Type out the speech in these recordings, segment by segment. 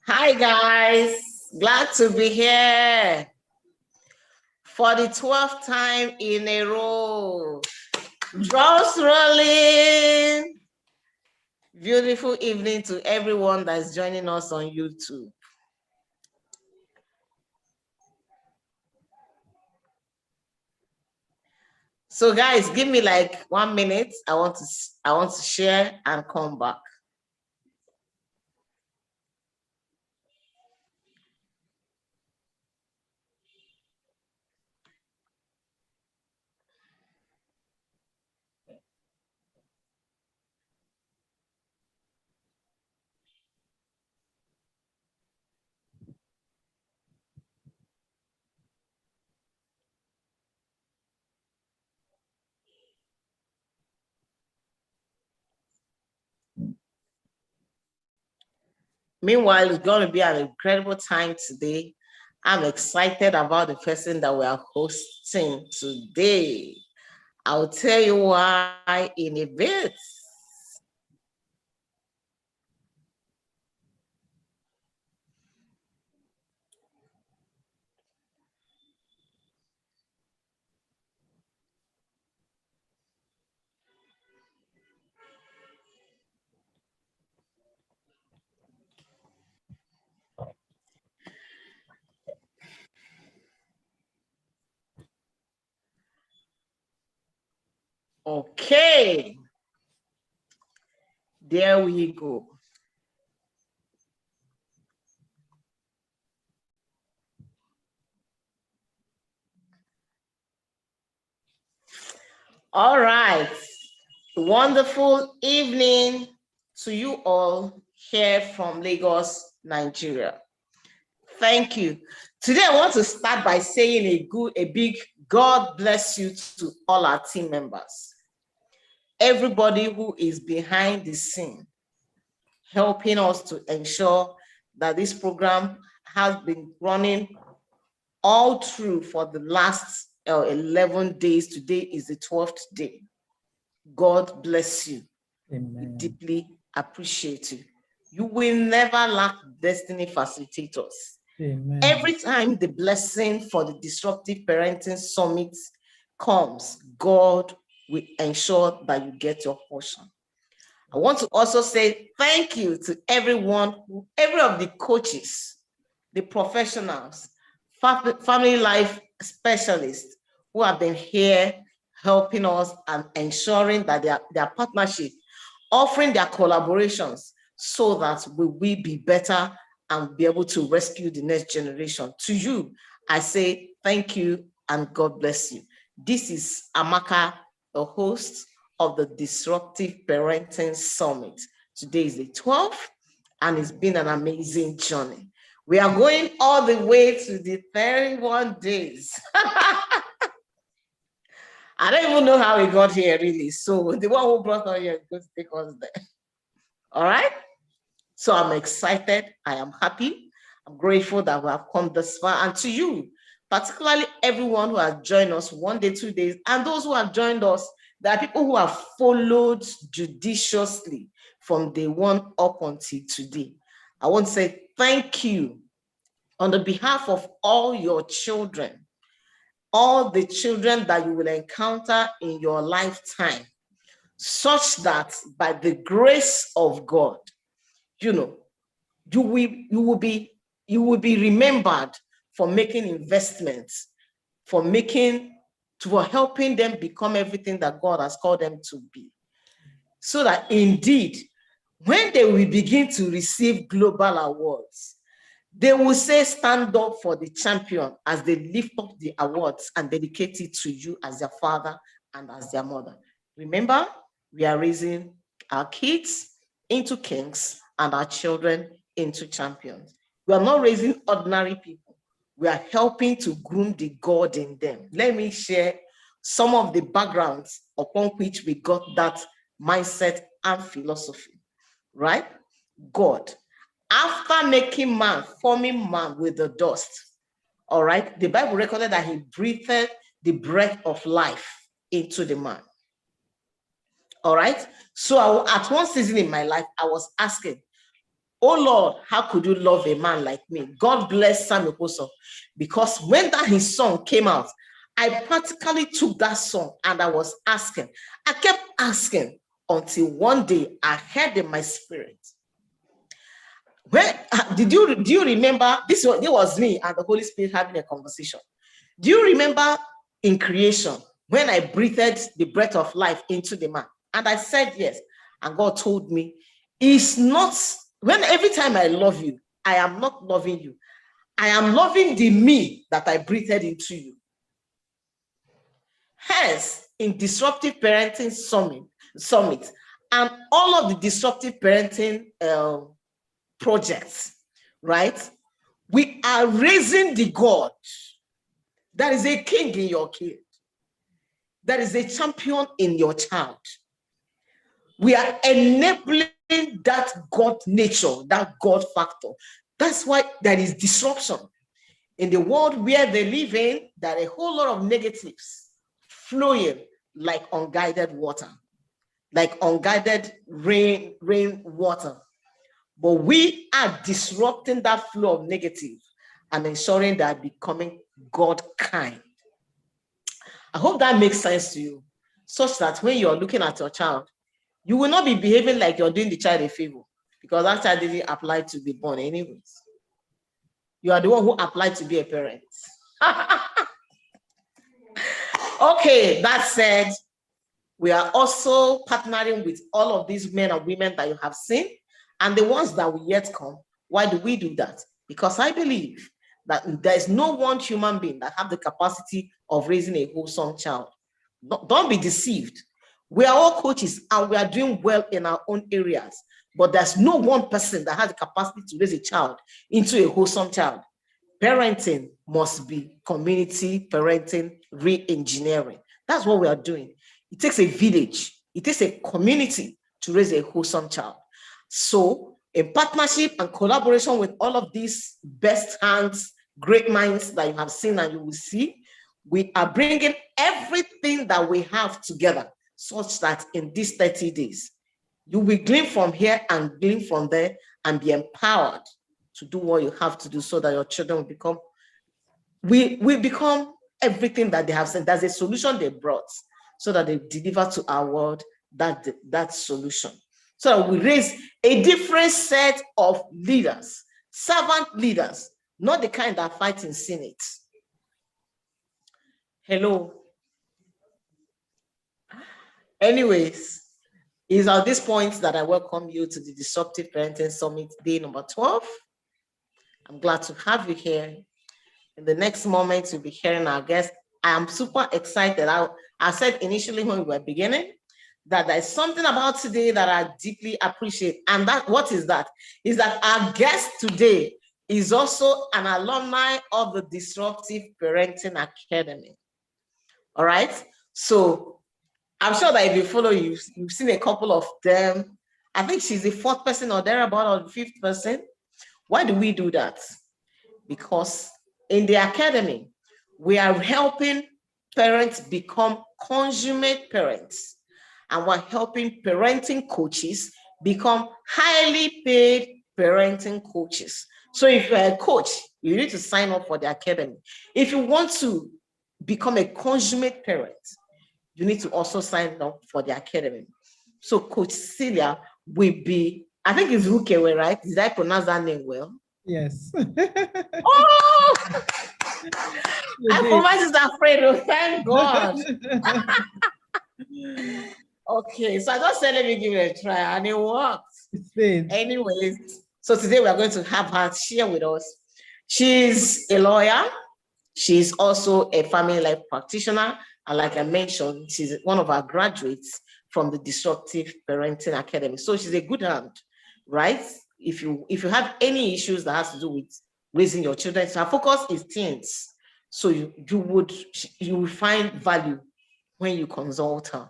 Hi guys, glad to be here for the 12th time in a row. Drums rolling. Beautiful evening to everyone that's joining us on YouTube. So guys, give me like 1 minute. I want to share and come back. Meanwhile, it's going to be an incredible time today. I'm excited about the person that we are hosting today. I'll tell you why in a bit. Okay, there we go. All right, wonderful evening to you all here from Lagos, Nigeria. Thank you. Today I want to start by saying a big God bless you to all our team members. Everybody who is behind the scene, helping us to ensure that this program has been running all through for the last 11 days. Today is the 12th day. God bless you. Amen. We deeply appreciate you. You will never lack destiny facilitators. Amen. Every time the blessing for the Disruptive Parenting Summit comes, God will ensure that you get your portion. I want to also say thank you to everyone, every of the coaches, the professionals, family life specialists who have been here helping us and ensuring that their partnership, offering their collaborations so that we will be better and be able to rescue the next generation. To you, I say thank you and God bless you. This is Amaka, the host of the Disruptive Parenting Summit. Today is the 12th and it's been an amazing journey. We are going all the way to the 31 days. I don't even know how we got here really. So the one who brought us here is going to take us there. All right. So I'm excited. I am happy. I'm grateful that we have come this far. And to you, particularly everyone who has joined us 1 day, 2 days, and those who have joined us, there are people who have followed judiciously from day one up until today. I want to say thank you on the behalf of all your children, all the children that you will encounter in your lifetime, such that by the grace of God, you know, you will be remembered for making investments, for helping them become everything that God has called them to be. So that indeed, when they will begin to receive global awards, they will say, stand up for the champion, as they lift up the awards and dedicate it to you as their father and as their mother. Remember, we are raising our kids into kings and our children into champions. We are not raising ordinary people. We are helping to groom the God in them. Let me share some of the backgrounds upon which we got that mindset and philosophy, right? God, after making man, forming man with the dust, all right, the Bible recorded that he breathed the breath of life into the man. All right. So at one season in my life, I was asking, oh Lord, how could you love a man like me? God bless Sam Okoso, because when his song came out, I practically took that song and I was asking. I kept asking until one day I heard in my spirit. When do you remember this? It was me and the Holy Spirit having a conversation. Do you remember in creation when I breathed the breath of life into the man? And I said yes. And God told me, it's not, when every time I love you, I am not loving you. I am loving the me that I breathed into you. Hence, in Disruptive Parenting Summit and all of the Disruptive Parenting projects, right? We are raising the God that is a king in your kid, that is a champion in your child. We are enabling that God nature, that God factor. That's why there is disruption. In the world where they live in, there are a whole lot of negatives flowing like unguided water, like unguided rain water. But we are disrupting that flow of negative and ensuring that becoming God kind. I hope that makes sense to you, such that when you're looking at your child, you will not be behaving like you're doing the child a favor, because that child didn't apply to be born anyways. You are the one who applied to be a parent. Okay, that said, we are also partnering with all of these men and women that you have seen and the ones that will yet come. Why do we do that? Because I believe that there is no one human being that have the capacity of raising a wholesome child. Don't be deceived. We are all coaches and we are doing well in our own areas, but there's no one person that has the capacity to raise a child into a wholesome child. Parenting must be community parenting re-engineering. That's what we are doing. It takes a village, it takes a community to raise a wholesome child. So in partnership and collaboration with all of these best hands, great minds that you have seen and you will see, we are bringing everything that we have together such that in these 30 days, you will glean from here and glean from there and be empowered to do what you have to do so that your children will become, we become everything that they have said. There's a solution they brought so that they deliver to our world that solution. So we raise a different set of leaders, servant leaders, not the kind that fight in Senate. Hello. Anyways, it's at this point that I welcome you to the Disruptive Parenting Summit, day number 12. I'm glad to have you here. In the next moment, you'll be hearing our guest. I am super excited. I said initially when we were beginning that there's something about today that I deeply appreciate. And that, what is that? Is that our guest today is also an alumni of the Disruptive Parenting Academy. All right. So I'm sure that if you follow, you've seen a couple of them. I think she's the 4th person or thereabout, or the 5th person. Why do we do that? Because in the academy, we are helping parents become consummate parents. And we're helping parenting coaches become highly paid parenting coaches. So if you're a coach, you need to sign up for the academy. If you want to become a consummate parent, you need to also sign up for the academy. So Coach Celia will be, I think it's Rukewe, right? Did I pronounce that name well? Yes. Oh! I for myself afraid of, thank God. Okay, so I just said, let me give it a try, and it worked. Anyways, so today we are going to have her share with us. She's a lawyer. She's also a family life practitioner. And like I mentioned, she's one of our graduates from the Disruptive Parenting Academy. So she's a good hand, right? If you have any issues that has to do with raising your children, so her focus is teens. So you will find value when you consult her.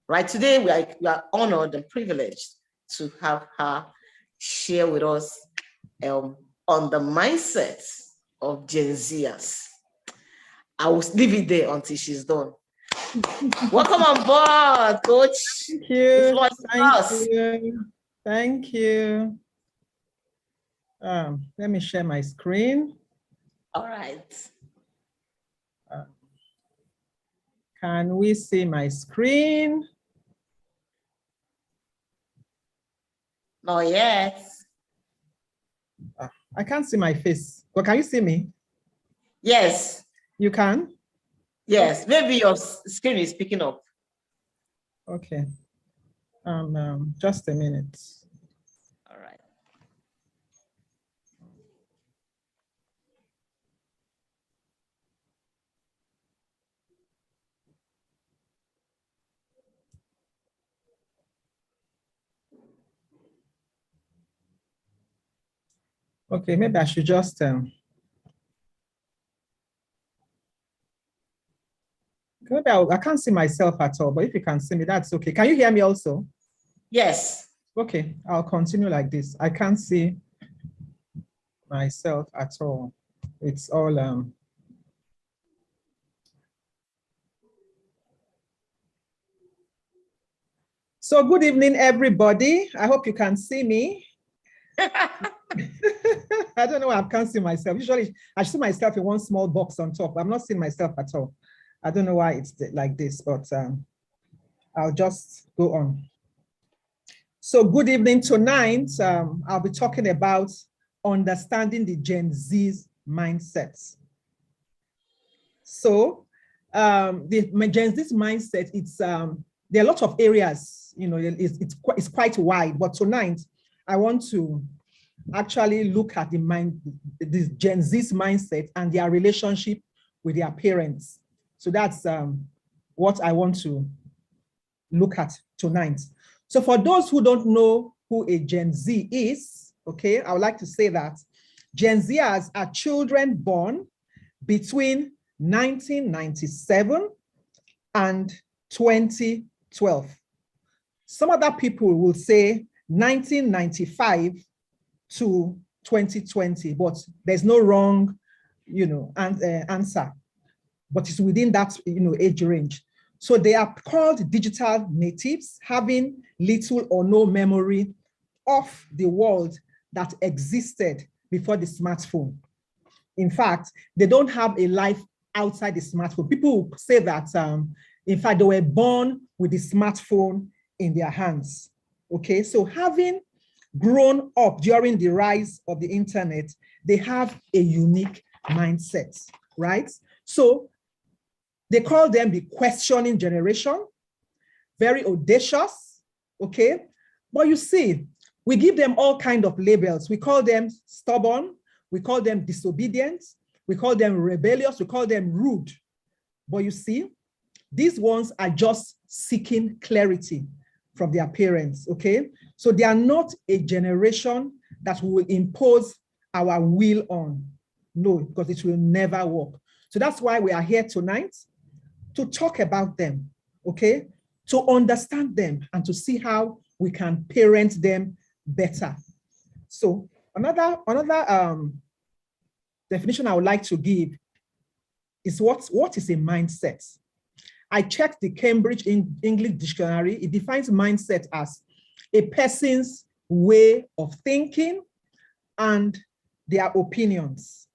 Right, today we are honored and privileged to have her share with us on the mindset of Gen Zers. I will leave it there until she's done. Welcome on board, Coach. Thank you. Thank you. Thank you. Let me share my screen. All right. Can we see my screen? Not yet. I can't see my face. But can you see me? Yes. You can? Yes. Okay. Maybe your screen is picking up. Okay. Just a minute. All right. Okay, maybe I should just maybe I can't see myself at all, but if you can see me, that's okay. Can you hear me also? Yes. Okay, I'll continue like this. I can't see myself at all. It's all So good evening, everybody. I hope you can see me. I don't know why I can't see myself. Usually I see myself in one small box on top. I'm not seeing myself at all. I don't know why it's like this, but I'll just go on. So good evening. Tonight, I'll be talking about understanding the Gen Z's mindsets. So the Gen Z's mindset, there are a lot of areas, you know, it's quite wide, but tonight I want to actually look at the Gen Z's mindset and their relationship with their parents. So that's what I want to look at tonight. So for those who don't know who a Gen Z is, okay, I would like to say that Gen Zers are children born between 1997 and 2012. Some other people will say 1995 to 2020, but there's no wrong, you know, answer, but it's within that, you know, age range. So they are called digital natives, having little or no memory of the world that existed before the smartphone. In fact, they don't have a life outside the smartphone. People say that, in fact, they were born with the smartphone in their hands. Okay, so having grown up during the rise of the internet, they have a unique mindset, right? So they call them the questioning generation, very audacious, okay? But you see, we give them all kinds of labels. We call them stubborn, we call them disobedient, we call them rebellious, we call them rude. But you see, these ones are just seeking clarity from their parents, okay? So they are not a generation that will impose our will on. No, because it will never work. So that's why we are here tonight, to talk about them, okay? To understand them and to see how we can parent them better. So another definition I would like to give is what is a mindset? I checked the Cambridge English Dictionary. It defines mindset as a person's way of thinking and their opinions,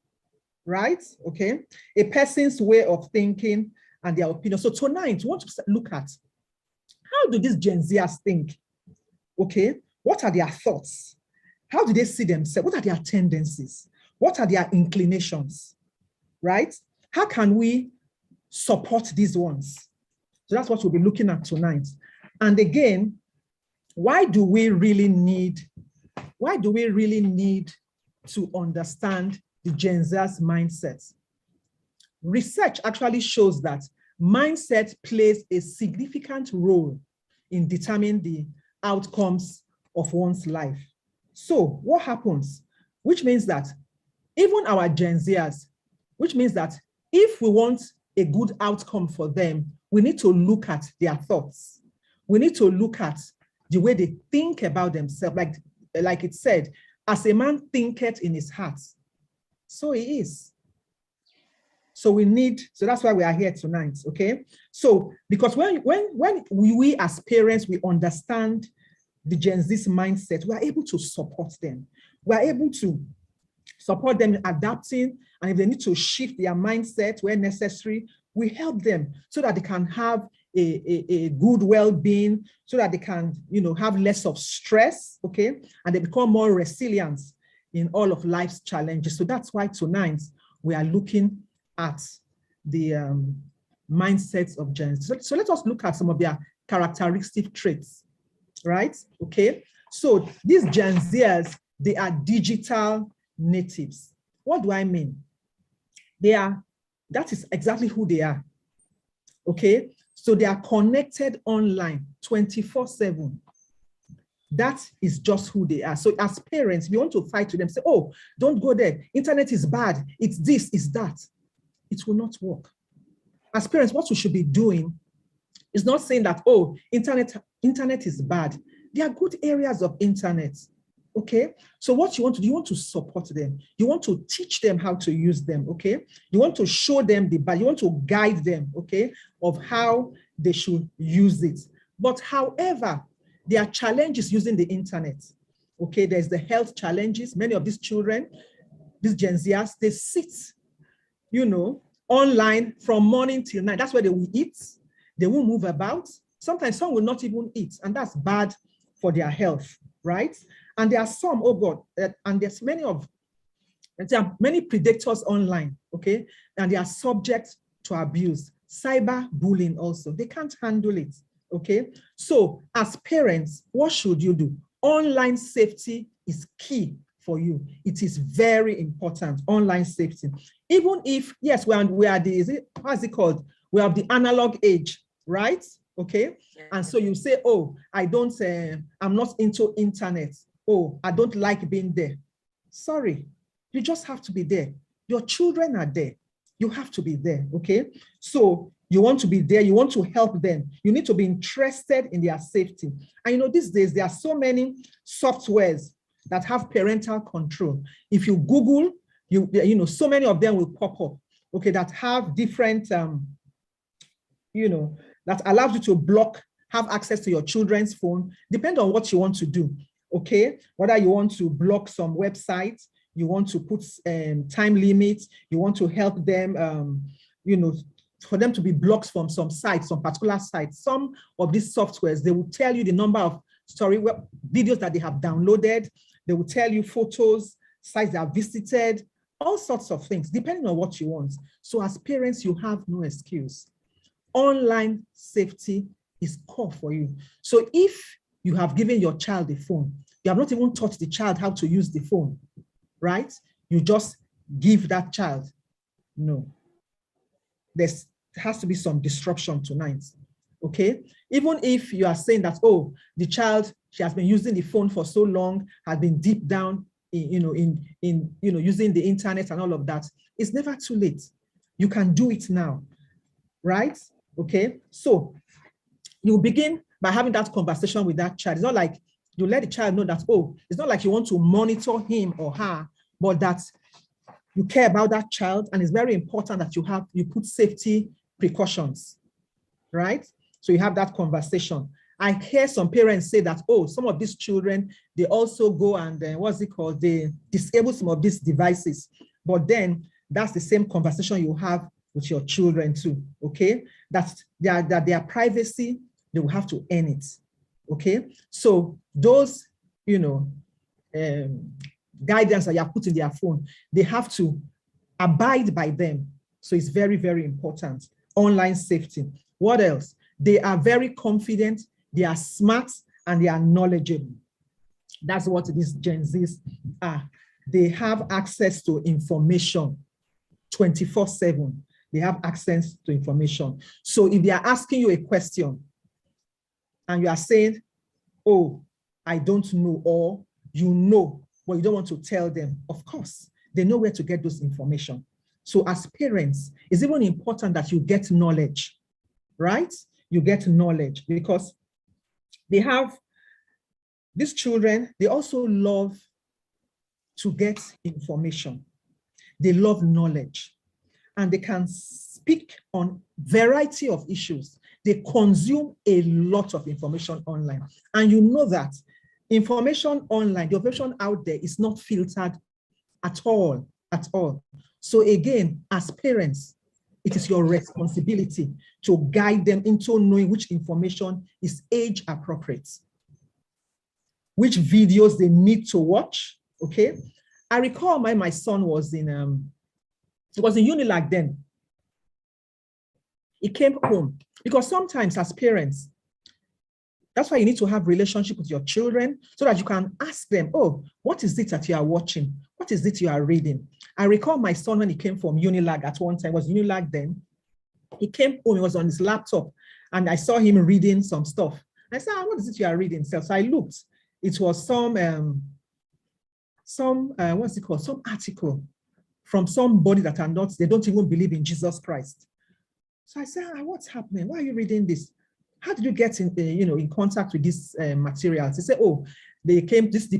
right? Okay, a person's way of thinking and their opinions. So tonight, we want to look at how do these Gen Zers think? Okay, what are their thoughts? How do they see themselves? What are their tendencies? What are their inclinations, right? How can we support these ones? So that's what we'll be looking at tonight. And again, why do we really need to understand the Gen Z's mindset? Research actually shows that mindset plays a significant role in determining the outcomes of one's life. So what happens? Which means that even our Gen Zers, which means that if we want a good outcome for them, we need to look at their thoughts. We need to look at the way they think about themselves. Like it said, as a man thinketh in his heart, so he is. So that's why we are here tonight, okay? So, because when we as parents, we understand the Gen Z's mindset, we are able to support them. we're able to support them in adapting, and if they need to shift their mindset where necessary, we help them so that they can have a good well-being, so that they can, have less of stress, okay, and they become more resilient in all of life's challenges. So that's why tonight we are looking at the mindsets of Gen Z. So let us look at some of their characteristic traits, right? Okay, so these Gen Zers, they are digital natives. What do I mean? That is exactly who they are, okay? So they are connected online 24/7. That is just who they are. So as parents, we want to fight with them, say, oh, don't go there. Internet is bad. It's this, it's that. It will not work. As parents, what we should be doing is not saying that, oh, internet is bad. There are good areas of internet, okay? So what you want to do, you want to support them. You want to teach them how to use them, okay? You want to show them the bad. You want to guide them, okay, of how they should use it. But however, there are challenges using the internet, okay? There's the health challenges. Many of these children, these Gen Zers, they sit, online from morning till night. That's where they will eat. They will move about. Sometimes some will not even eat, and that's bad for their health, right? And there are some, oh God, and there are many predators online, okay? And they are subject to abuse, cyber bullying also. They can't handle it, okay? So as parents, what should you do? Online safety is key for you. It is very important, online safety. Even if, yes, we are what's it called? We have the analog age, right? Okay. Yeah. And so you say, oh, I'm not into internet. Oh, I don't like being there. Sorry, you just have to be there. Your children are there. You have to be there, okay? So you want to be there, you want to help them. You need to be interested in their safety. And these days, there are so many softwares that have parental control. If you Google, so many of them will pop up, okay, that have different, that allows you to have access to your children's phone, depending on what you want to do, okay? Whether you want to block some websites, you want to put time limits, you want to help them, for them to be blocked from some sites, some particular sites. Some of these softwares, they will tell you the number of videos that they have downloaded. They will tell you photos, sites they have visited, all sorts of things, depending on what you want. So as parents, you have no excuse. Online safety is core for you. So if you have given your child a phone, you have not even taught the child how to use the phone, right? You just give that child. No. There has to be some disruption tonight, okay? Even if you are saying that, oh, the child, she has been using the phone for so long, has been deep down in using the internet and all of that, it's never too late. You can do it now, right? Okay, so you begin by having that conversation with that child. It's not like you let the child know that, oh, it's not like you want to monitor him or her, but that you care about that child, and it's very important that you put safety precautions, right? So you have that conversation. I hear some parents say that, oh, some of these children, they also go and they disable some of these devices. But then that's the same conversation you have with your children too, okay? That their privacy, they will have to earn it, okay? So those, guidance that you have put in their phone, they have to abide by them. So it's very, very important. Online safety. What else? They are very confident, they are smart, and they are knowledgeable. That's what these Gen Zs are. They have access to information 24/7. They have access to information. So if they are asking you a question and you are saying, oh, I don't know, or you know, but you don't want to tell them, of course, they know where to get those information. So as parents, it's even important that you get knowledge, right? You get knowledge, because these children, they also love to get information. They love knowledge, and they can speak on variety of issues. They consume a lot of information online. And you know that Information online, the information out there is not filtered at all, at all. So again, as parents, it is your responsibility to guide them into knowing which information is age appropriate, which videos they need to watch, okay? I recall my son was in, it was in Unilag then. He came home, because sometimes as parents, that's why you need to have relationship with your children so that you can ask them, oh, what is it that you are watching? What is it you are reading? I recall my son when he came from Unilag at one time, it was Unilag then. He came home, he was on his laptop, and I saw him reading some stuff. I said, what is it you are reading? So I looked. It was some what's it called? Some article from somebody that are not, they don't even believe in Jesus Christ. So I said, what's happening? Why are you reading this? How did you get in, in contact with these materials? He said, oh, the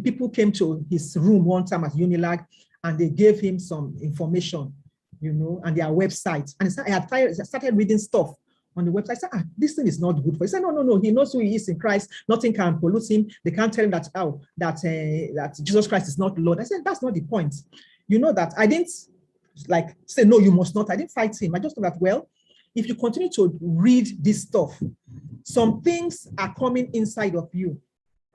people came to his room one time at Unilag, and they gave him some information, and their website. And I started reading stuff on the website. I said, this thing is not good for him. He said, no, he knows who he is in Christ. Nothing can pollute him. They can't tell him that, that Jesus Christ is not Lord. I said, that's not the point. You know that I didn't say, no, you must not. I didn't fight him. I just thought that, well, if you continue to read this stuff, some things are coming inside of you.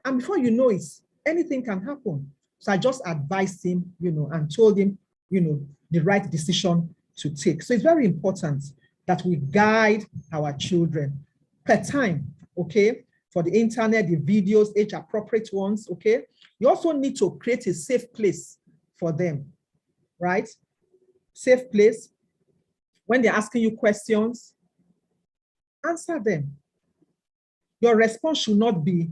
And before you know it, anything can happen. So I just advised him, and told him, the right decision to take. So it's very important that we guide our children per time, okay? For the internet, the videos, age-appropriate ones, okay? You also need to create a safe place for them, right? Safe place. When they're asking you questions, answer them. Your response should not be,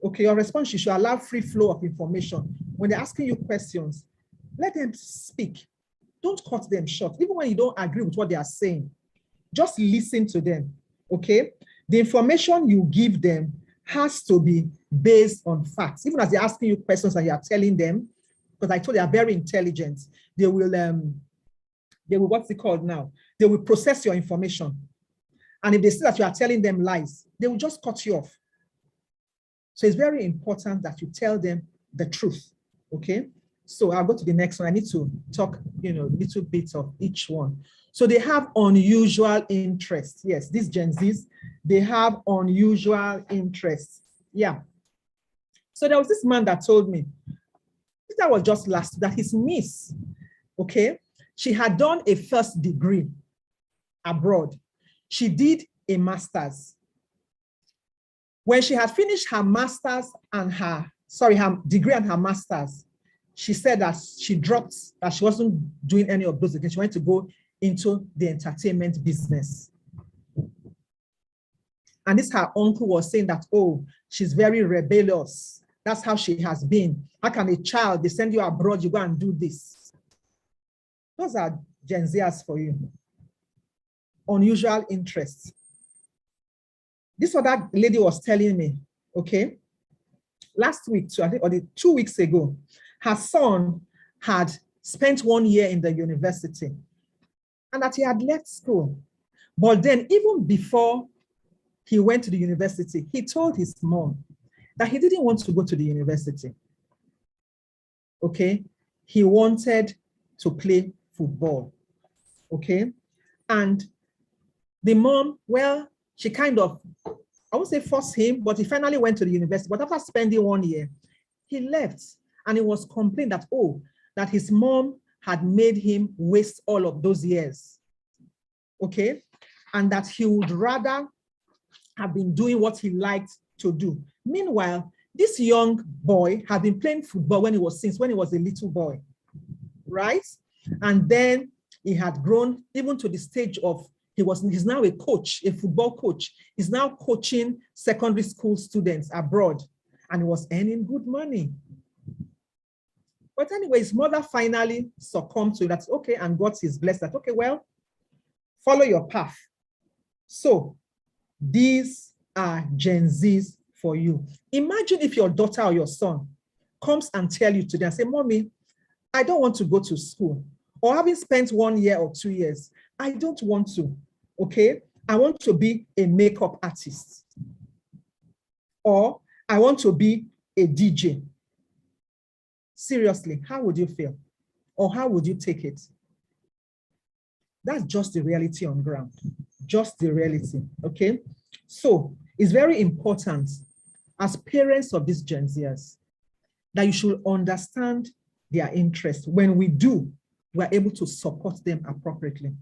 okay, your response should allow free flow of information. When they're asking you questions, let them speak. Don't cut them short. Even when you don't agree with what they are saying, just listen to them, okay? The information you give them has to be based on facts. Even as they're asking you questions and you are telling them, because I told you they are very intelligent, they will, what's it called now? They will process your information. And if they see that you are telling them lies, they will just cut you off. So it's very important that you tell them the truth, okay? So I'll go to the next one. I need to talk, little bit of each one. So they have unusual interests. Yes, these Gen Zs, they have unusual interests. Yeah. So there was this man that told me, that was just last, that his niece, okay, she had done a first degree abroad. She did a master's. When she had finished her master's and her degree and her master's, she said that she dropped, that she wasn't doing any of those again. She wanted to go into the entertainment business. And this her uncle was saying that, oh, she's very rebellious. That's how she has been. How can a child, they send you abroad, you go and do this? Those are Gen Zers for you. Unusual interests. This other lady was telling me, okay, last week, I think, or 2 weeks ago, her son had spent 1 year in the university and that he had left school. But then even before he went to the university, he told his mom that he didn't want to go to the university. Okay, he wanted to play football. Okay, and the mom, well, she kind of, I won't say forced him, but he finally went to the university. But after spending 1 year, he left, and he was complaining that, oh, that his mom had made him waste all of those years. Okay, and that he would rather have been doing what he liked to do. Meanwhile, this young boy had been playing football since when he was a little boy, right? And then he had grown even to the stage of, he's now a coach, a football coach. He's now coaching secondary school students abroad, and he was earning good money. But anyway, his mother finally succumbed to that, okay, and got his blessing that, okay, well, follow your path. So these are Gen Zs for you. Imagine if your daughter or your son comes and tell you today and say, Mommy, I don't want to go to school. Or having spent 1 year or 2 years, I don't want to, okay? I want to be a makeup artist. Or I want to be a DJ. Seriously, how would you feel? Or how would you take it? That's just the reality on ground. Just the reality, okay? So it's very important as parents of these Gen Zers that you should understand their interests. When we do, we're able to support them appropriately.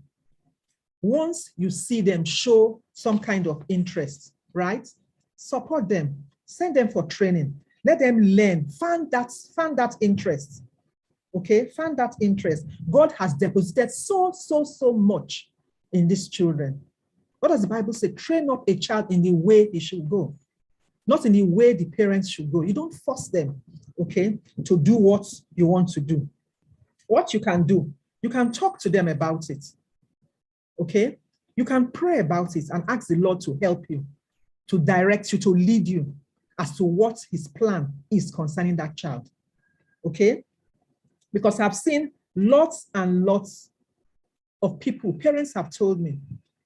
Once you see them show some kind of interest, right? Support them, send them for training, let them learn, find that interest, okay? Find that interest. God has deposited so much in these children. What does the Bible say? Train up a child in the way he should go, not in the way the parents should go. You don't force them, okay, to do what you want to do. What you can do, you can talk to them about it, okay? You can pray about it and ask the Lord to help you, to direct you, to lead you as to what his plan is concerning that child, okay? Because I've seen lots and lots of people, parents have told me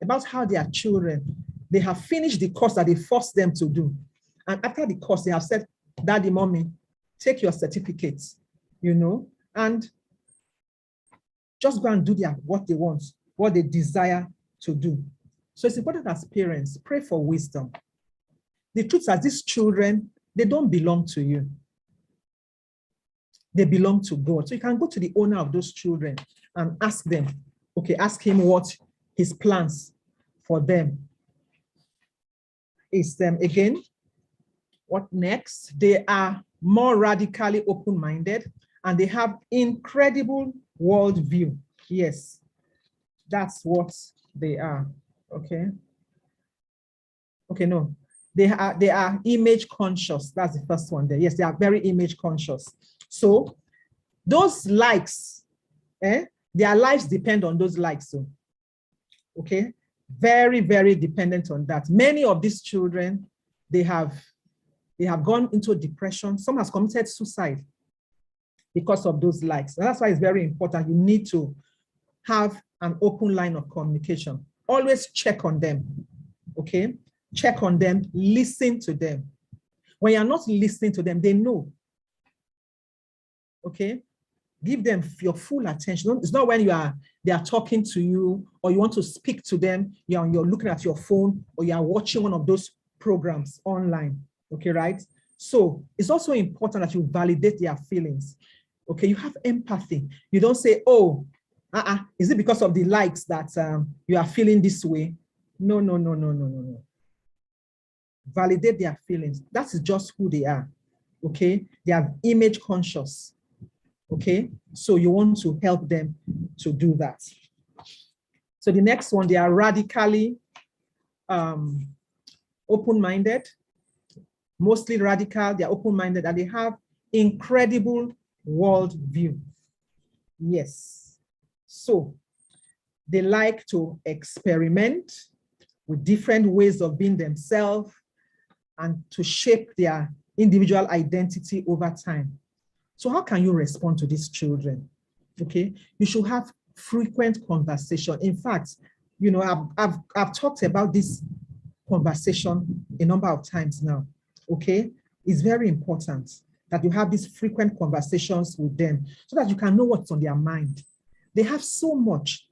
about how their children, they have finished the course that they forced them to do. And after the course, they have said, Daddy, Mommy, take your certificates, you know, and just go and do what they want, what they desire to do. So it's important as parents, pray for wisdom. The truth is, these children, they don't belong to you. They belong to God. So you can go to the owner of those children and ask them, okay, ask him what his plans for them is. Again, what next? They are more radically open-minded and they have incredible worldview. Yes, that's what they are, okay? Okay, no, they are image conscious. That's the first one there. Yes, they are very image conscious. So those likes, their lives depend on those likes, so, okay? Very, very dependent on that. Many of these children, they have gone into depression. Some has committed suicide because of those likes. And that's why it's very important. You need to have an open line of communication. Always check on them, okay? Check on them, listen to them. When you're not listening to them, they know, okay? Give them your full attention. It's not when they are talking to you or you want to speak to them, you're looking at your phone or you're watching one of those programs online, okay, right? So it's also important that you validate their feelings, okay? You have empathy. You don't say, oh, is it because of the likes that you are feeling this way? No. Validate their feelings. That is just who they are, okay? They are image conscious, okay? So you want to help them to do that. So the next one, they are radically open-minded, mostly radical, they're open-minded, and they have incredible worldview. Yes. So they like to experiment with different ways of being themselves and to shape their individual identity over time. So how can you respond to these children? Okay, you should have frequent conversation. In fact, you know, I've talked about this conversation a number of times now, okay? It's very important that you have these frequent conversations with them so that you can know what's on their mind. They have so much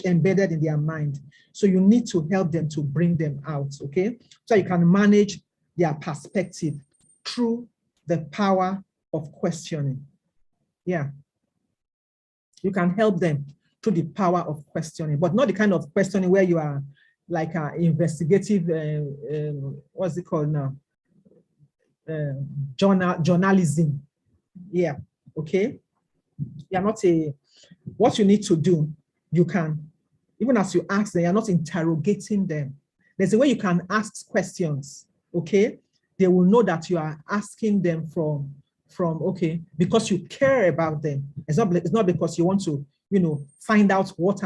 embedded in their mind. So you need to help them to bring them out, okay? So you can manage their perspective through the power of questioning. Yeah. You can help them through the power of questioning, but not the kind of questioning where you are like investigative, what's it called now? Journalism. Yeah, okay? You're not what you need to do, you can, even as you ask them, you're not interrogating them. There's a way you can ask questions, okay? They will know that you are asking them from okay, because you care about them. It's not because you want to, you know, find out what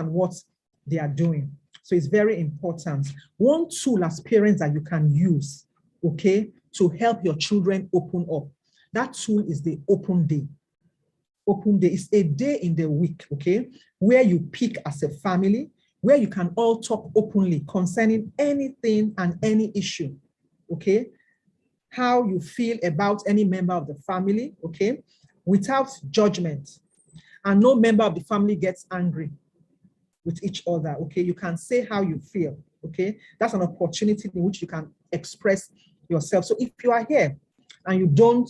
they are doing. So it's very important. One tool as parents that you can use, okay, to help your children open up, that tool is the open day. Open day is a day in the week, okay, where you pick as a family, where you can all talk openly concerning anything and any issue, okay? how you feel about any member of the family, okay, without judgment. And no member of the family gets angry with each other, okay? You can say how you feel, okay? That's an opportunity in which you can express yourself. So if you are here and you don't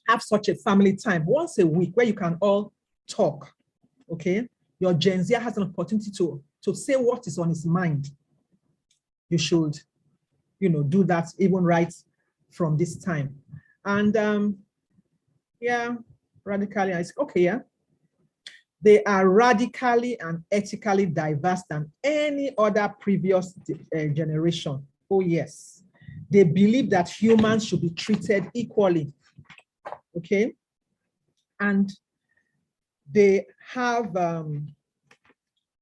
have such a family time once a week where you can all talk, okay? Your Gen Z has an opportunity to say what is on his mind. You should, do that even right from this time. And yeah, radically, okay, yeah. They are radically and ethically diverse than any other previous generation. Oh yes. They believe that humans should be treated equally, okay? And they have,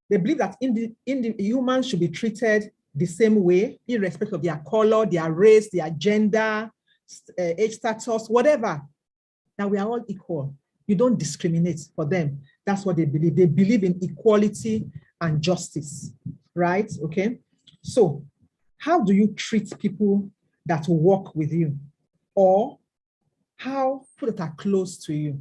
they believe that humans should be treated the same way, irrespective of their color, their race, their gender, age status, whatever, that we are all equal. You don't discriminate for them. That's what they believe. They believe in equality and justice, right? Okay. So how do you treat people that work with you, or how people that are close to you?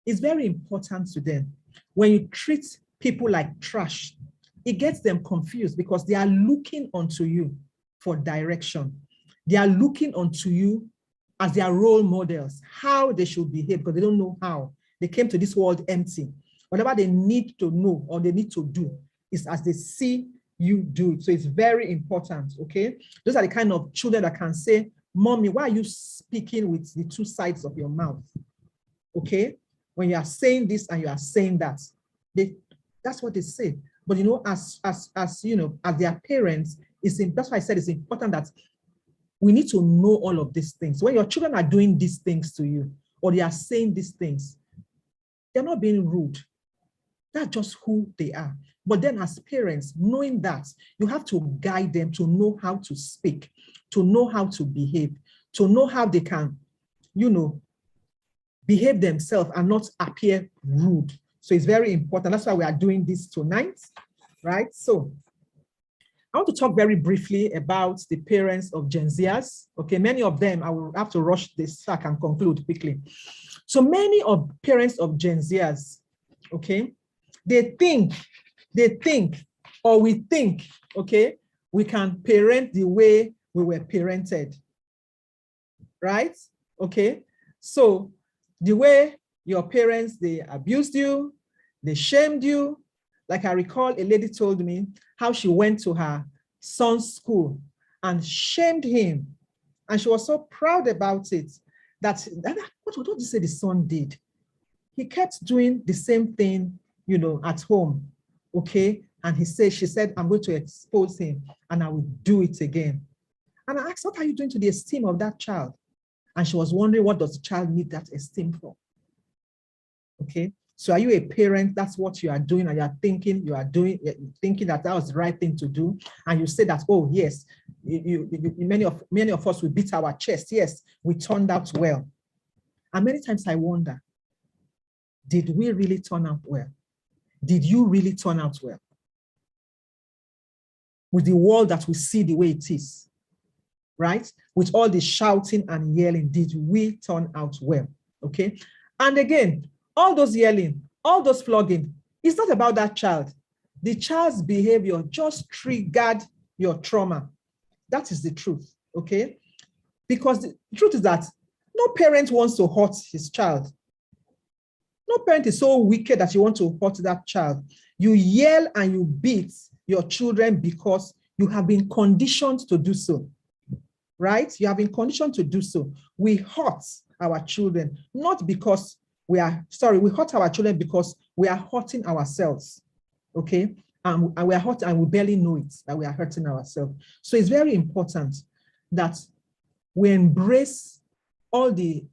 It's very important to them. When you treat people like trash, it gets them confused because they are looking onto you for direction. They are looking onto you as their role models, how they should behave, because they don't know how. They came to this world empty. Whatever they need to know or they need to do is as they see you do it. So it's very important, okay? Those are the kind of children that can say, Mommy, why are you speaking with the two sides of your mouth? Okay? When you are saying this and you are saying that, that's what they say. But as their parents, that's why I said it's important that we need to know all of these things. When your children are doing these things to you, or they are saying these things, they're not being rude. That's just who they are. But then as parents, knowing that, you have to guide them to know how to speak, to know how to behave, to know how they can, behave themselves and not appear rude. So it's very important. That's why we are doing this tonight, right? So I want to talk very briefly about the parents of Gen Zers. Okay, many of them, I will have to rush this so I can conclude quickly. So many of parents of Gen Zers, okay, they think, or we think, okay, we can parent the way we were parented, right? Okay, so the way your parents, they abused you, they shamed you. Like I recall a lady told me how she went to her son's school and shamed him. And she was so proud about it that what did you say the son did? He kept doing the same thing, at home, okay? And she said, I'm going to expose him and I will do it again. And I asked, what are you doing to the esteem of that child? And she was wondering, what does the child need that esteem for? Okay, so are you a parent? That's what you are doing, and you're thinking that was the right thing to do, and you say that, oh yes, many of us, we beat our chest. Yes, we turned out well. And many times I wonder, did we really turn out well? Did you really turn out well? With the world that we see the way it is, right? With all the shouting and yelling, did we turn out well? Okay, and again, all those yelling, all those flogging, it's not about that child. The child's behavior just triggered your trauma. That is the truth, okay? Because the truth is that no parent wants to hurt his child. No parent is so wicked that you want to hurt that child. You yell and you beat your children because you have been conditioned to do so, right? You have been conditioned to do so. We hurt our children, not because we hurt our children because we are hurting ourselves, okay? And we are hurting and we barely know it, that we are hurting ourselves. So it's very important that we embrace all the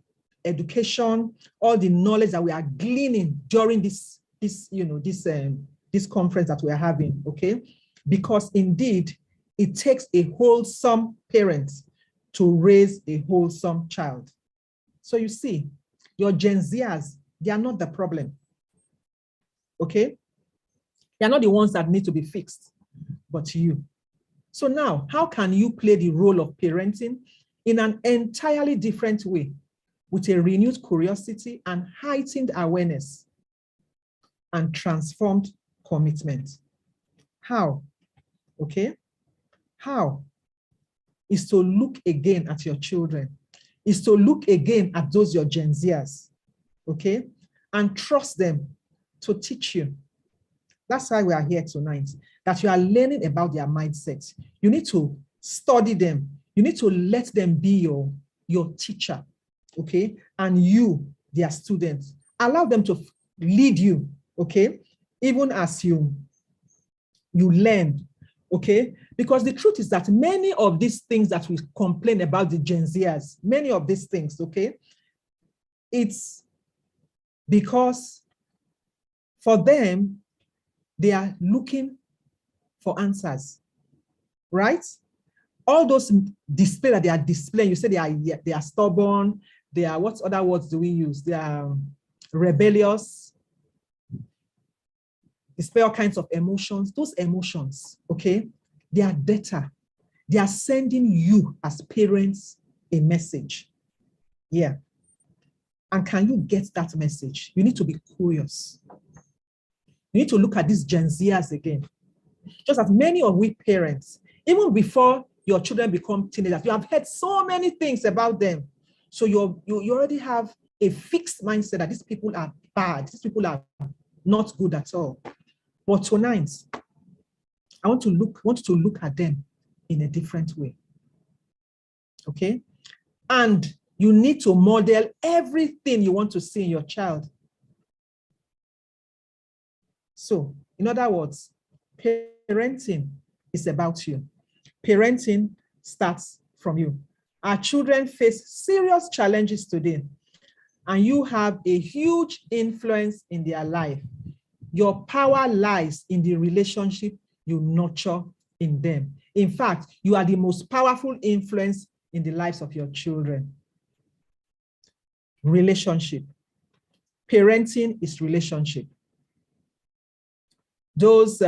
education, all the knowledge that we are gleaning during this conference that we are having, okay? Because indeed, it takes a wholesome parent to raise a wholesome child. So you see, your Gen Zers, they are not the problem, okay? They are not the ones that need to be fixed, but you. So now, how can you play the role of parenting in an entirely different way with a renewed curiosity and heightened awareness and transformed commitment? How? Okay? How? Is to look again at your children, is to look again at those your Gen Zers, okay? And trust them to teach you. That's why we are here tonight, that you are learning about their mindset. You need to study them. You need to let them be your teacher, okay? And you, their students, allow them to lead you, okay? Even as you learn, okay? Because the truth is that many of these things that we complain about the Gen Zers, many of these things, okay? It's because for them, they are looking for answers, right? All those display that they are displaying, you say they are stubborn, they are, what other words do we use? They are rebellious, display all kinds of emotions. Those emotions, okay, they are data. They are sending you as parents a message. Yeah. And can you get that message? You need to be curious. You need to look at these Gen Zers again. Just as many of we parents, even before your children become teenagers, you have heard so many things about them. So you already have a fixed mindset that these people are bad. These people are not good at all. But tonight, I want to look at them in a different way. Okay? And you need to model everything you want to see in your child. So, in other words, parenting is about you. Parenting starts from you. Our children face serious challenges today, and you have a huge influence in their life. Your power lies in the relationship you nurture in them. In fact, you are the most powerful influence in the lives of your children. Relationship. Parenting is relationship. Those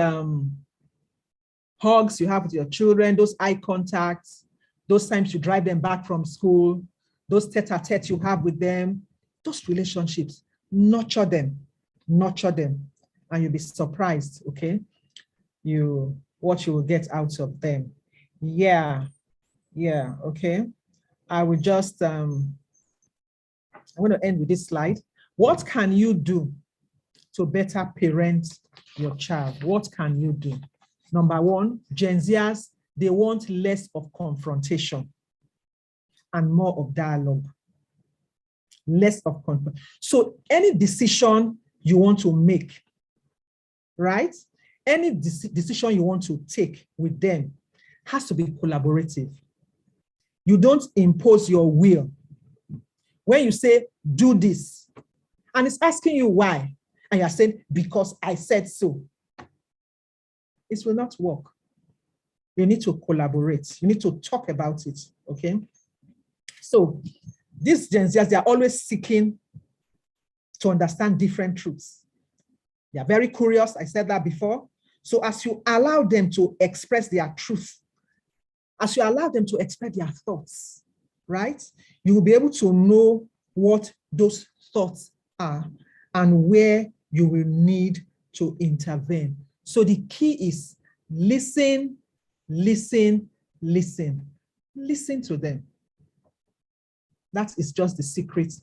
hugs you have with your children, those eye contacts, those times you drive them back from school, those tete-a-tete you have with them, those relationships, nurture them, and you'll be surprised, okay? What you will get out of them. Yeah, okay. I will just, I'm going to end with this slide. What can you do to better parent your child? What can you do? Number one, Gen Zers, they want less of confrontation and more of dialogue. Less of confrontation. So any decision you want to make, right? Any decision you want to take with them has to be collaborative. You don't impose your will. When you say, do this, and it's asking you why, and you're saying, because I said so, it will not work. You need to collaborate. You need to talk about it, okay? So these Gen Zers, they are always seeking to understand different truths. They are very curious. I said that before. So as you allow them to express their truth, as you allow them to express their thoughts, right? You will be able to know what those thoughts are and where you will need to intervene. So the key is listen, listen, listen. Listen to them. That is just the secret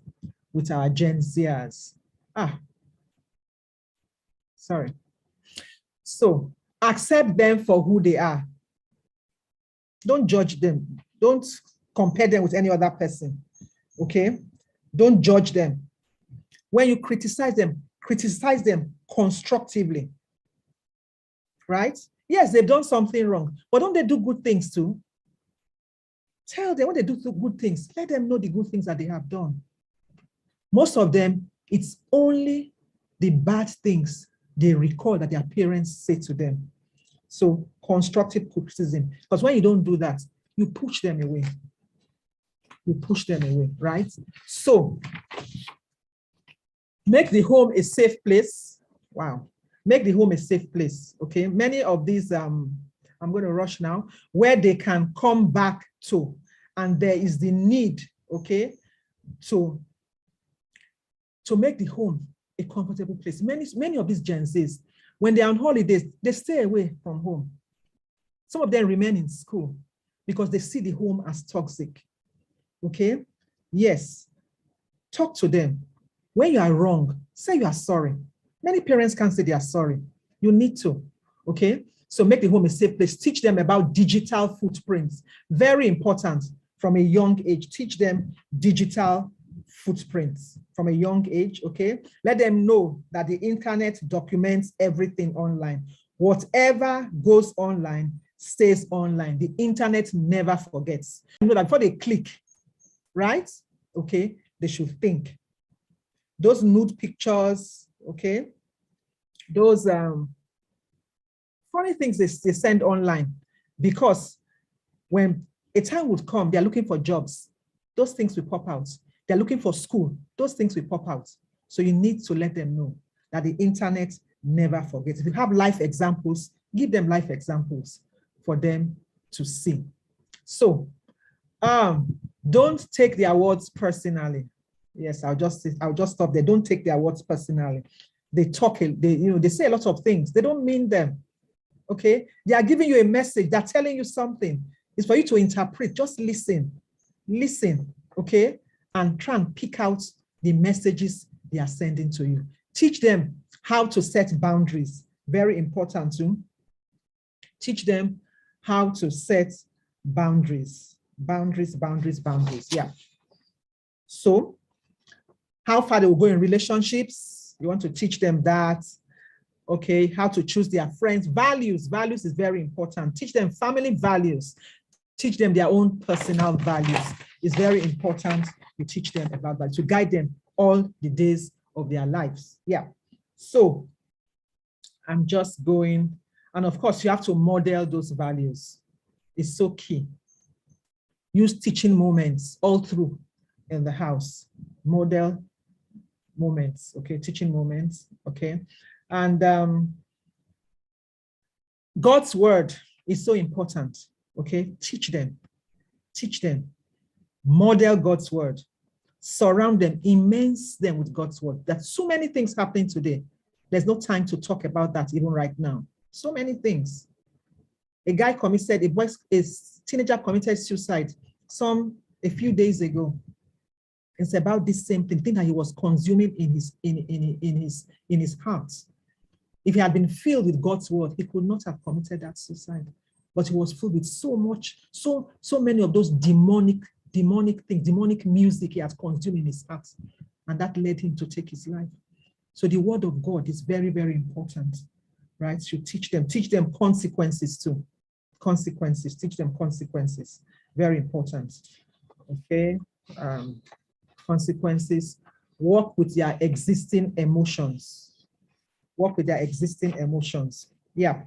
with our Gen Zers. Sorry. So accept them for who they are. Don't judge them. Don't compare them with any other person, okay? Don't judge them. When you criticize them constructively, right? Yes, they've done something wrong, but don't they do good things too? Tell them when they do good things, let them know the good things that they have done. Most of them, it's only the bad things they recall that their parents say to them. So constructive criticism, because when you don't do that, you push them away. You push them away, right? So make the home a safe place. Wow. Make the home a safe place, okay? Many of these I'm going to rush now, where they can come back to. And there is the need, okay, to make the home a comfortable place. Many of these Gen Zs, when they're on holidays, they stay away from home. Some of them remain in school because they see the home as toxic. Okay? Yes. Talk to them. When you are wrong, say you are sorry. Many parents can't say they are sorry. You need to. Okay? So make the home a safe place. Teach them about digital footprints. Very important from a young age. Teach them digital footprints from a young age, okay? Let them know that the internet documents everything online. Whatever goes online stays online. The internet never forgets. You know that before they click, right? Okay, they should think. Those nude pictures, okay? Those funny things they send online, because when a time would come, they're looking for jobs, those things will pop out. They're looking for school, those things will pop out. So you need to let them know that the internet never forgets. If you have life examples, give them life examples for them to see. So don't take their words personally. Yes, I'll just stop there. Don't take their words personally. They talk, they say a lot of things. They don't mean them. Okay, they are giving you a message. They're telling you something. It's for you to interpret. Just listen, okay, and try and pick out the messages they are sending to you. Teach them how to set boundaries. Very important too. Teach them how to set boundaries. Boundaries. Yeah. So, how far they will go in relationships. You want to teach them that. Okay, how to choose their friends. Values is very important. Teach them family values. Teach them their own personal values. It's very important you teach them about that, to guide them all the days of their lives. Yeah. So I'm just going, and of course you have to model those values. It's so key. Use teaching moments all through in the house. Model moments, okay, teaching moments, okay. And God's word is so important, okay? Teach them, model God's word, surround them, immerse them with God's word. There's so many things happening today. There's no time to talk about that even right now. So many things. A teenager committed suicide a few days ago. It's about this same thing that he was consuming in his heart. If he had been filled with God's word, he could not have committed that suicide. But he was filled with so many of those demonic things, demonic music he had consumed in his heart. And that led him to take his life. So the word of God is very, very important, right? You teach them consequences too. Teach them consequences. Very important. Okay. Consequences. Work with their existing emotions. Yeah.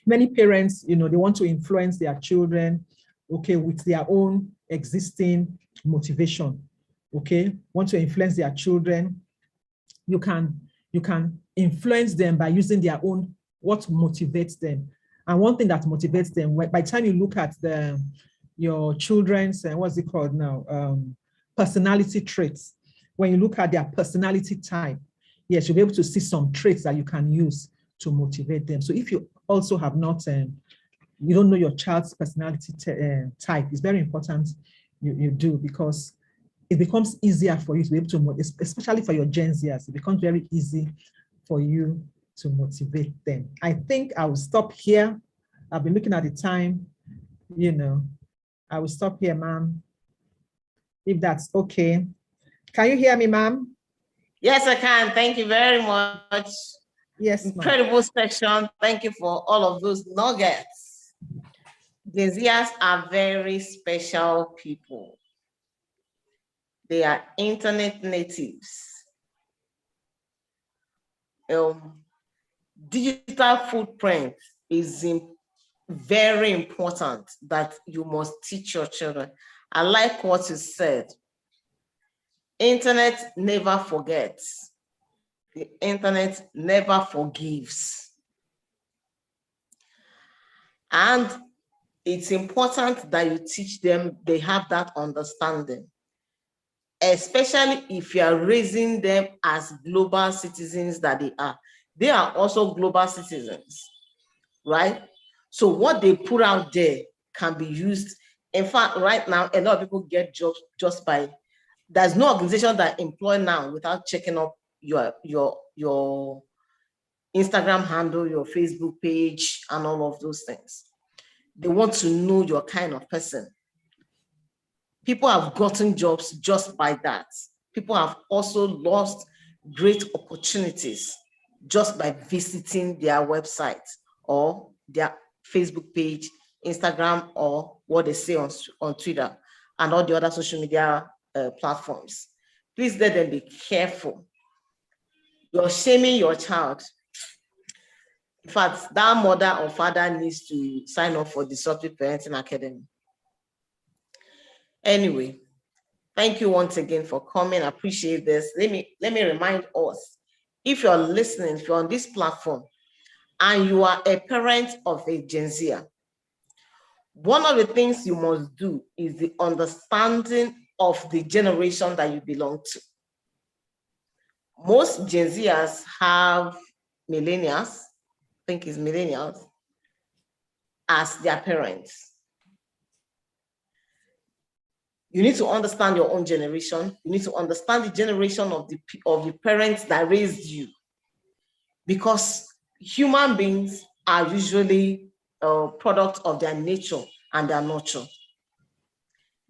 Many parents, they want to influence their children, okay, with their own existing motivation, okay? Want to influence their children. You can influence them by using their own, what motivates them. And one thing that motivates them, by the time you look at your children's, what's it called now? Personality traits. When you look at their personality type, yes, you'll be able to see some traits that you can use to motivate them. So if you also have not, you don't know your child's personality type, it's very important you do, because it becomes easier for you to be able to, especially for your Gen Zers, it becomes very easy for you to motivate them. I think I will stop here. I've been looking at the time, I will stop here, ma'am, if that's okay. Can you hear me, ma'am? Yes, I can. Thank you very much. Yes, incredible section. Thank you for all of those nuggets. Gen Zers are very special people. They are internet natives. Digital footprint is very important that you must teach your children. I like what you said. Internet never forgets. The internet never forgives. And it's important that you teach them, they have that understanding, especially if you are raising them as global citizens that they are. They are also global citizens, right? So what they put out there can be used. In fact, right now, a lot of people get jobs just by, there's no organization that employ now without checking up your Instagram handle, your Facebook page, and all of those things. They want to know your kind of person. People have gotten jobs just by that. People have also lost great opportunities just by visiting their website or their Facebook page, Instagram, or what they say on Twitter and all the other social media platforms. Please let them be careful. You're shaming your child. In fact, that mother or father needs to sign up for Disruptive Parenting Academy. Anyway, thank you once again for coming. I appreciate this. Let me remind us, if you're listening, if you're on this platform and you are a parent of a Gen Zer, one of the things you must do is the understanding of the generation that you belong to. Most Gen Zers have millennials, I think it's millennials, as their parents. You need to understand your own generation. You need to understand the generation of the parents that raised you, because human beings are usually a product of their nature and their nurture.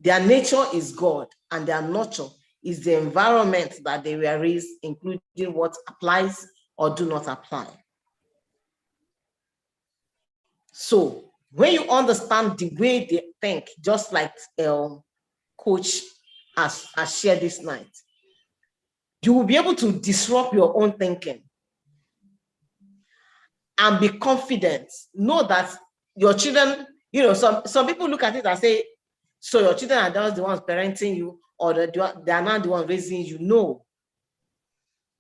Their nature is God, and their nurture is the environment that they were raised, including what applies or do not apply. So when you understand the way they think, just like Coach has shared this night, you will be able to disrupt your own thinking and be confident. Know that your children, some people look at it and say, so your children are just the ones parenting you, or they are not the ones raising you. No.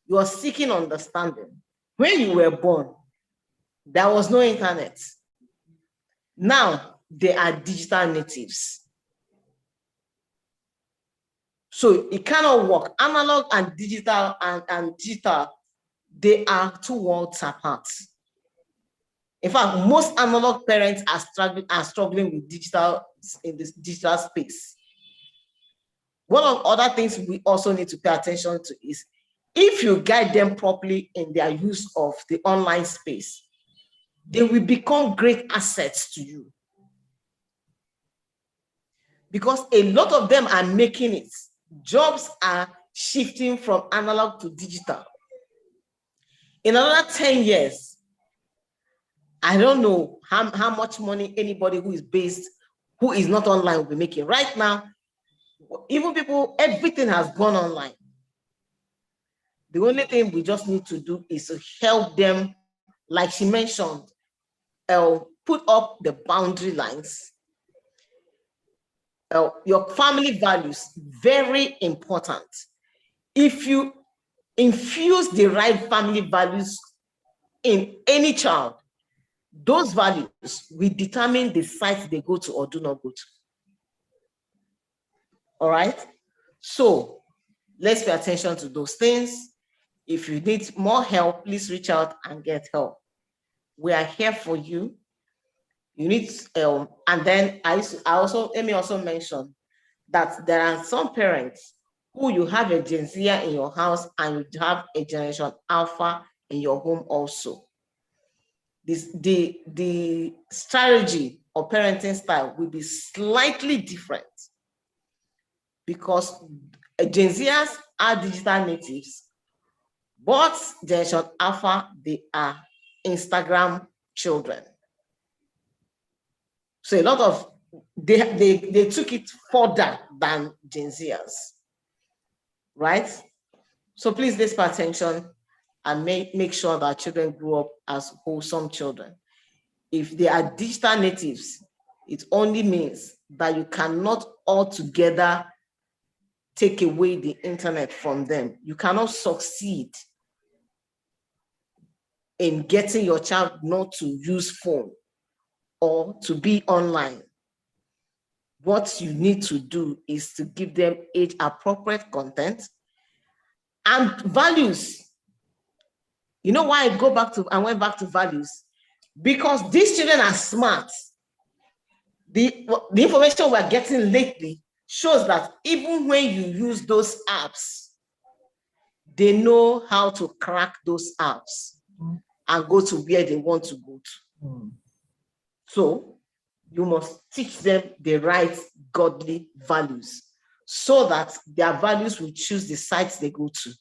You are seeking understanding. When you were born, there was no internet. Now, they are digital natives. So it cannot work. Analog and digital and digital, they are two worlds apart. In fact, most analog parents are struggling with digital in this digital space. One of the other things we also need to pay attention to is, if you guide them properly in their use of the online space, they will become great assets to you. Because a lot of them are making it. Jobs are shifting from analog to digital. In another 10 years, I don't know how much money anybody who is not online will be making. Right now, even people, everything has gone online. The only thing we just need to do is to help them, like she mentioned, put up the boundary lines. Your family values, very important. If you infuse the right family values in any child, those values will determine the site they go to or do not go to. All right? So let's pay attention to those things. If you need more help, please reach out and get help. We are here for you. You need, and then let me also mention that there are some parents who you have a Gen Z in your house and you have a Generation Alpha in your home also. The strategy or parenting style will be slightly different, because Gen Zers are digital natives, but Generation Alpha, they are Instagram children. So a lot of, they took it further than Gen Zers, right? So please, let's pay attention and make sure that children grow up as wholesome children. If they are digital natives, it only means that you cannot altogether take away the internet from them. You cannot succeed in getting your child not to use phone or to be online, what you need to do is to give them age-appropriate content and values. You know why I went back to values? Because these children are smart. The information we're getting lately shows that even when you use those apps, they know how to crack those apps and go to where they want to go to. So you must teach them the right godly values so that their values will choose the sites they go to,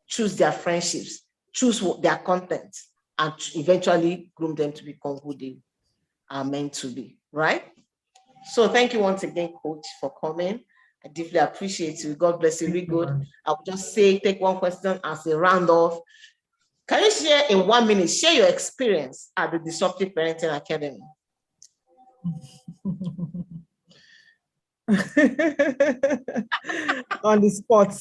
choose their friendships, choose their content, and eventually groom them to become who they are meant to be, right? So thank you once again, Coach, for coming. I deeply appreciate you. God bless you. Really good. I'll just take one question as a round off. Can you share in 1 minute, share your experience at the Disruptive Parenting Academy? On the spot.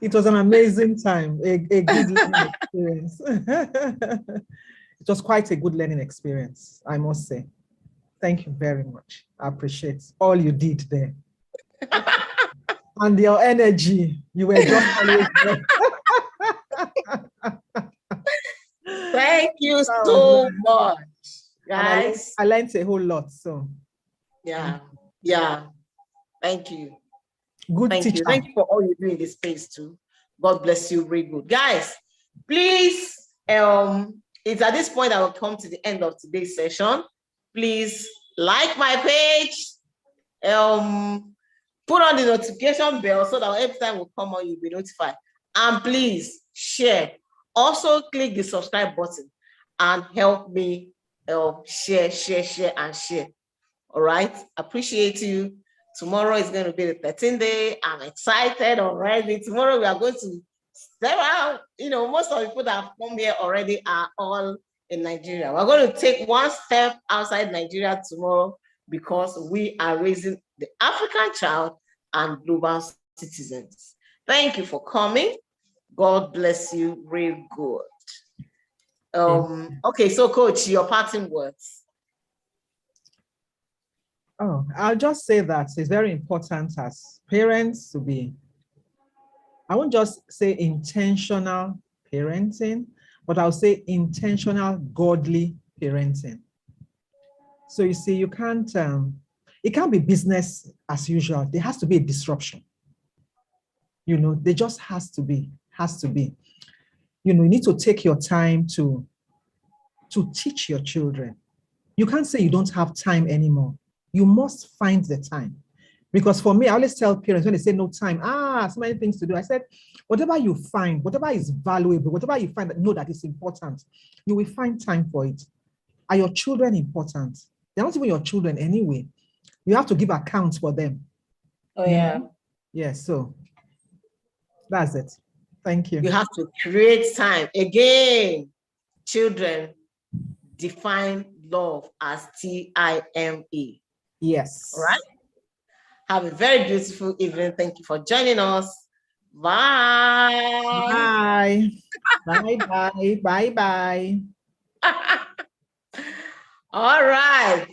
It was an amazing time, a good learning experience. It was quite a good learning experience, I must say. Thank you very much. I appreciate all you did there. And your energy, you were just always there. Thank you so much, guys. I learned a whole lot. So yeah. Thank you. Good teacher. Thank you for all you do in this space too. God bless you. Very good, guys. Please, it's at this point I will come to the end of today's session. Please like my page. Put on the notification bell so that every time we come on, you'll be notified. And please share. Also, click the subscribe button and help me share. All right. Appreciate you. Tomorrow is going to be the 13th day. I'm excited already. Tomorrow we are going to step out. Most of the people that have come here already are all in Nigeria. We're going to take one step outside Nigeria tomorrow because we are raising the African child and global citizens. Thank you for coming. God bless you. Real good. Okay, so Coach, your parting words. Oh, I'll just say that it's very important as parents to be, I won't just say intentional parenting, but I'll say intentional godly parenting. So you see, you can't, it can't be business as usual. There has to be a disruption. There just has to be. You need to take your time to teach your children. You can't say you don't have time anymore. You must find the time. Because for me, I always tell parents when they say no time, so many things to do. I said, whatever you find, whatever is valuable, whatever you find that know that is important, you will find time for it. Are your children important? They're not even your children anyway. You have to give accounts for them. Oh, yeah. Yes, so that's it. Thank you. You have to create time. Again, children define love as time. Yes. All right. Have a very beautiful evening. Thank you for joining us. Bye. Bye. Bye. All right.